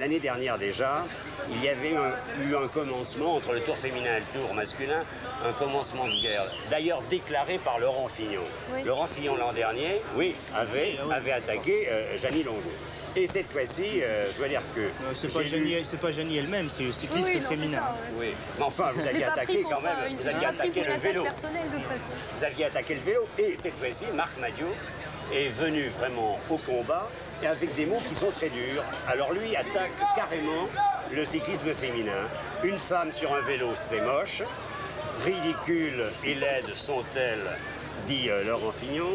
l'année dernière déjà, il y avait eu un commencement entre le tour féminin et le tour masculin, un commencement de guerre, d'ailleurs déclaré par Laurent Fignon. Oui. Laurent Fignon l'an dernier, oui, avait attaqué Jeannie Longo. Et cette fois-ci, je dois dire que... c'est pas Jeannie elle-même, c'est le cyclisme féminin. Ça, oui. Mais enfin, vous aviez attaqué quand même, vous aviez attaqué le vélo. Vous aviez attaqué le vélo. Et cette fois-ci, Marc Madiot est venu vraiment au combat et avec des mots qui sont très durs. Alors lui attaque carrément le cyclisme féminin. Une femme sur un vélo, c'est moche. Ridicule et laide sont-elles, dit Laurent Fignon.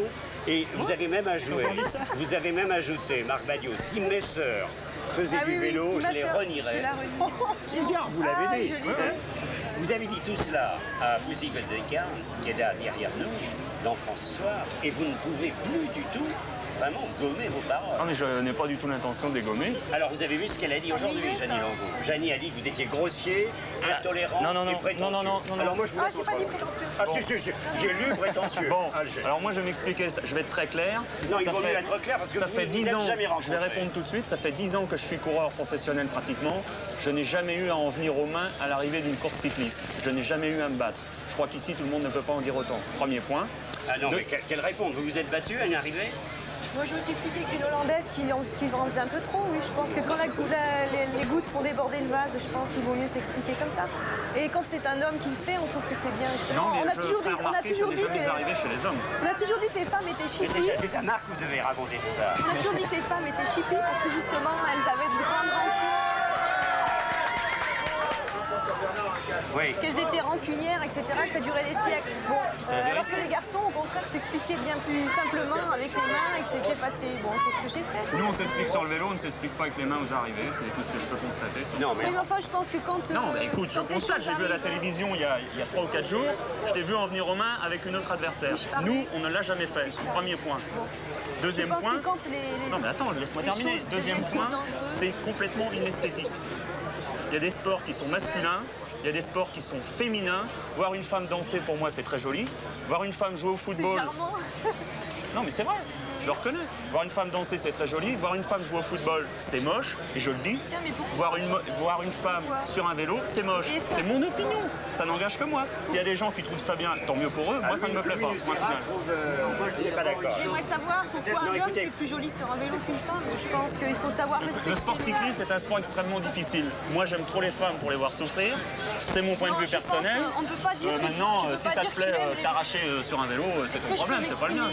Et vous avez même ajouté, Marc Madiot, si mes sœurs faisaient du vélo, je les renierais. Bizarre, vous l'avez dit. Vous avez dit tout cela à Poussy Kozeka, qui est derrière nous, dans France Soir, et vous ne pouvez plus du tout vraiment gommer vos paroles. Non, mais je n'ai pas du tout l'intention de les gommer. Alors, vous avez vu ce qu'elle a dit aujourd'hui, Jeannie Longo. Jeannie a dit que vous étiez grossier, intolérant et prétentieux. Non. Alors, moi, je vous laisse j'ai pas dit prétentieux. Ah, si, j'ai lu prétentieux. Bon, alors moi, je vais m'expliquer, je vais être très clair. Non, il vaut mieux être clair parce que ça fait 10 ans, jamais rencontré. Je vais répondre tout de suite, ça fait 10 ans que je suis coureur professionnel pratiquement. Je n'ai jamais eu à en venir aux mains à l'arrivée d'une course cycliste. Je n'ai jamais eu à me battre. Je crois qu'ici, tout le monde ne peut pas en dire autant. Premier point. Ah non, mais quelle réponse? Vous vous êtes battu à une arrivée? Moi, je me suis expliqué qu'une Hollandaise qui en faisait un peu trop, oui. Je pense que quand les gouttes font déborder le vase, je pense qu'il vaut mieux s'expliquer comme ça. Et quand c'est un homme qui le fait, on trouve que c'est bien. Non, mais on a toujours dit que les femmes étaient chippies. C'est à Marc que vous devez raconter tout ça. On a toujours dit que les femmes étaient chippies parce que justement, elles avaient de grandes rancunes. Oui. Qu'elles étaient rancunières, etc., que ça durait des siècles. Bon, alors que les garçons, au contraire, s'expliquaient bien plus simplement avec les mains et que c'était passé. Bon, c'est ce que j'ai fait. Nous, on s'explique sur le vélo, on ne s'explique pas avec les mains aux arrivées. C'est tout ce que je peux constater. Non, mais... Oui, mais enfin, je pense que quand... Non, mais écoute, je constate, j'ai vu à la télévision il y a 3 ou 4 jours, je t'ai vu en venir aux mains avec une autre adversaire. Nous, on ne l'a jamais fait. Premier point. Bon. Deuxième point... Que quand les... Non, mais attends, laisse-moi terminer. Deuxième point, c'est complètement inesthétique. Il y a des sports qui sont masculins, il y a des sports qui sont féminins. Voir une femme danser, pour moi, c'est très joli. Voir une femme jouer au football... C'est charmant. Non, mais c'est vrai, je le reconnais. Voir une femme danser, c'est très joli. Voir une femme jouer au football, c'est moche, et je le dis. Tiens, mais pourquoi voir une femme sur un vélo, c'est moche. C'est mon opinion, ça n'engage que moi. S'il y a des gens qui trouvent ça bien, tant mieux pour eux. Moi, ça ne me plaît pas. Moi, je n'étais pas d'accord. J'aimerais savoir pourquoi un homme c'est plus joli sur un vélo qu'une femme. Je pense qu'il faut savoir respecter. Le sport cycliste est un sport extrêmement difficile. Moi, j'aime trop les femmes pour les voir souffrir. C'est mon point de vue personnel. On ne peut pas dire... Maintenant, si ça te plaît t'arracher sur un vélo, c'est ton problème, c'est pas le mien.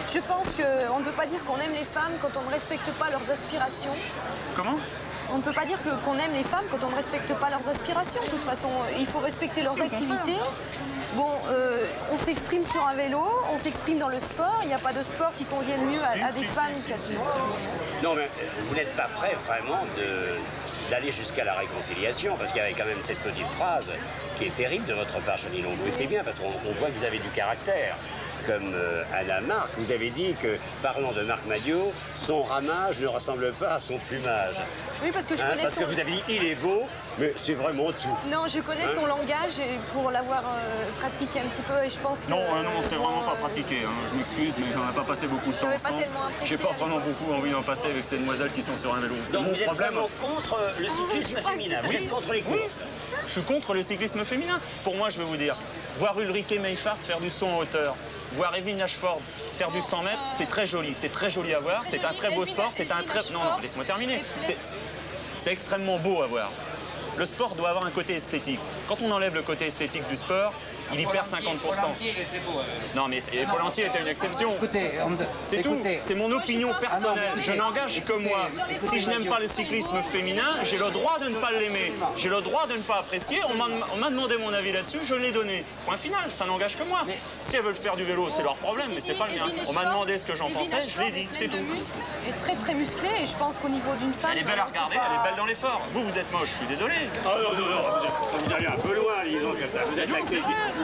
Je pense qu'on ne peut pas dire qu'on aime les femmes quand on ne respecte pas leurs aspirations. Comment ? On ne peut pas dire qu'on aime les femmes quand on ne respecte pas leurs aspirations. De toute façon, il faut respecter leurs activités. Bon, on s'exprime sur un vélo, on s'exprime dans le sport. Il n'y a pas de sport qui convienne mieux à des femmes qu'à d'autres. Non, mais vous n'êtes pas prêt vraiment d'aller jusqu'à la réconciliation, parce qu'il y avait quand même cette petite phrase qui est terrible de votre part, Jeannie Longo. Et c'est bien, parce qu'on voit que vous avez du caractère. Comme Anna Marc, vous avez dit que, parlant de Marc Madiot, son ramage ne ressemble pas à son plumage. Oui, parce que je connais parce que vous avez dit il est beau, mais c'est vraiment tout. Non, je connais son langage et pour l'avoir pratiqué un petit peu, et je pense que... Non, c'est vraiment pas pratiqué. Je m'excuse, mais on n'a pas passé beaucoup de temps ensemble. J'ai pas vraiment beaucoup envie d'en passer avec ces demoiselles qui sont sur un vélo. Donc vous êtes vraiment contre le cyclisme féminin, vous êtes contre les courses. Je suis contre le cyclisme féminin. Pour moi, je vais vous dire, voir Ulrike Meifart faire du saut en hauteur, voir Evelyne Ashford faire du 100 mètres, c'est très joli à voir, c'est un très beau sport, c'est un très... Non, laisse-moi terminer. C'est extrêmement beau à voir. Le sport doit avoir un côté esthétique. Quand on enlève le côté esthétique du sport, il y perd 50%. Non, mais Polantier était une exception. C'est tout. C'est mon opinion personnelle. Je n'engage que moi. Si je n'aime pas le cyclisme féminin, j'ai le droit de ne pas l'aimer. J'ai le droit de ne pas apprécier. On m'a demandé mon avis là-dessus, je l'ai donné. Point final, ça n'engage que moi. Si elles veulent faire du vélo, c'est leur problème, mais c'est pas le mien. On m'a demandé ce que j'en pensais, je l'ai dit, c'est tout. Elle est très très musclée et je pense qu'au niveau d'une femme... Elle est belle à regarder, elle est belle dans l'effort. Vous êtes moche, je suis désolé. Oh non, vous allez un peu loin, disons, comme ça. Vous êtes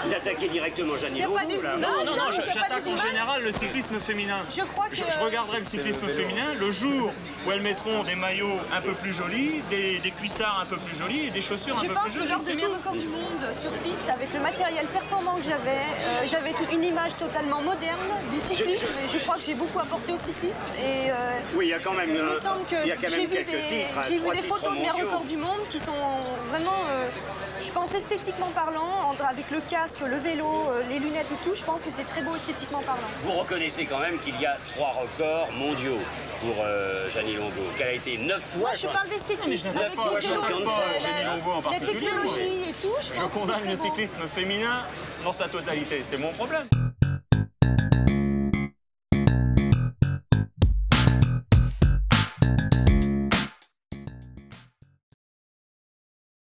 Vous attaquez directement Jeannie Longo, là. Non, j'attaque en général le cyclisme féminin. Je regarderai le cyclisme féminin le jour où elles mettront des maillots un peu plus jolis, des cuissards un peu plus jolis et des chaussures un peu plus jolies. Je pense que lors de mes records du monde sur piste, avec le matériel performant que j'avais une image totalement moderne du cyclisme. Et je crois que j'ai beaucoup apporté au cyclisme. Et, oui, il y a quand même, il me semble que quelques titres. J'ai vu des photos de mes records du monde qui sont vraiment, je pense esthétiquement parlant, avec le casque, le vélo, les lunettes et tout, je pense que c'est très beau esthétiquement parlant. Vous reconnaissez quand même qu'il y a 3 records mondiaux pour Jeannie Longo, qu'elle a été 9 fois. Moi, je parle d'esthétique. Avec Jeannie Longo en particulier. La technologie et tout, je condamne le cyclisme féminin dans sa totalité. C'est mon problème.